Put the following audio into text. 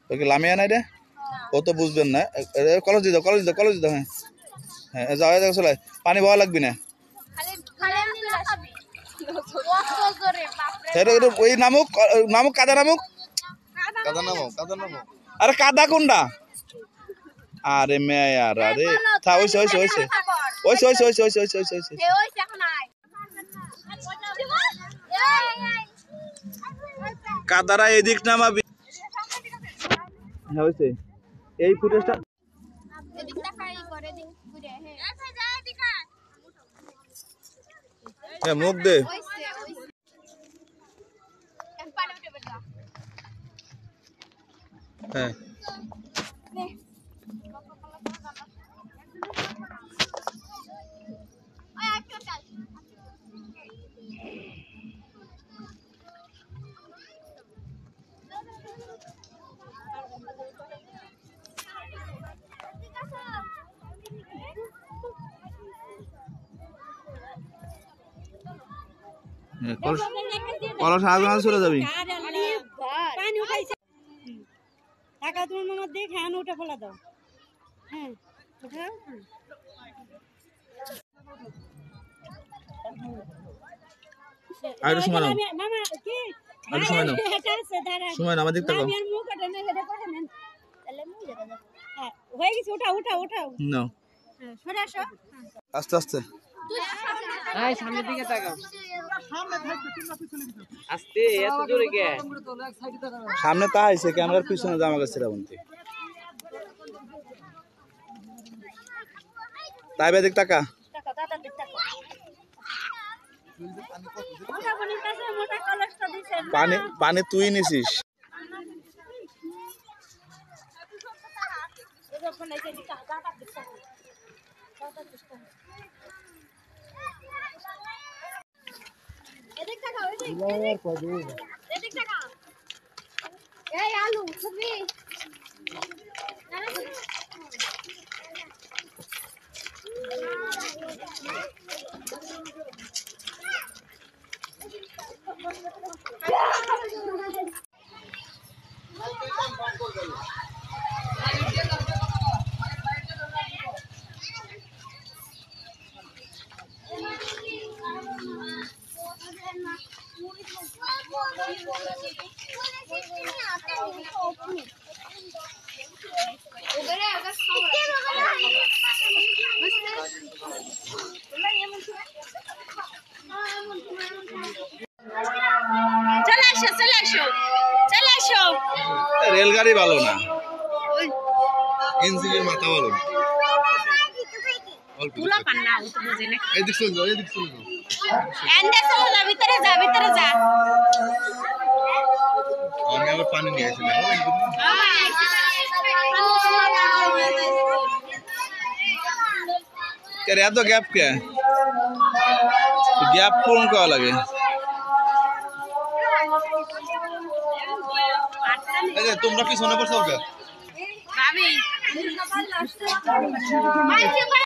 ওকে লামিয়া নাই রে ও তো বুঝবেন না কলেজ দিও হ্যাঁ হ্যাঁ যাও যাও চলে পানি বওয়া লাগবে না ওই নামুক নামুক কাদা নামুক আরে কাদা কোনটা আরে মেয়ার আরে থা ওইছে কাদারা এদিক নামাবি হ্যাঁ হইছে এই ফুটেজটা হ্যাঁ মুখ দে হ্যাঁ কলস আগুন চলে যাবি টাকা তোমার মামা দেখে আনো ওটা ফেলা দাও হ্যাঁ উঠাও আর সময় নাও মামা কি আর সময় নাও সময় নাও আমাদের তাকাও আমি মুখ কাটা নেলে দেখো না তাহলে মুখ যেটা হ্যাঁ হয়ে গেছে উঠাও নাও হ্যাঁ সরে আসো আস্তে আস্তে এই সামনের দিকে তাকাও আস্তে এত জোরে কে সামনে তা আইছে ক্যামেরার পিছনে জামা গেছে রাবন্তি তাই বেদিক টাকা পানি তুই নিছিস আলু ছবি চলে আসো রেলগাড়ি ভালো না ইঞ্জিনের মাথা ভালো না তুলা পান্না ও তো বুঝে না এদিক চলে যাও এন্ডে চলে যা ভিতরে যা আমি আবার পানি নিয়ে আসি না কে এত গ্যাপ কে গ্যাপ পূরণ করা লাগে তোমরা কি শোনা পড়ছো ভাবি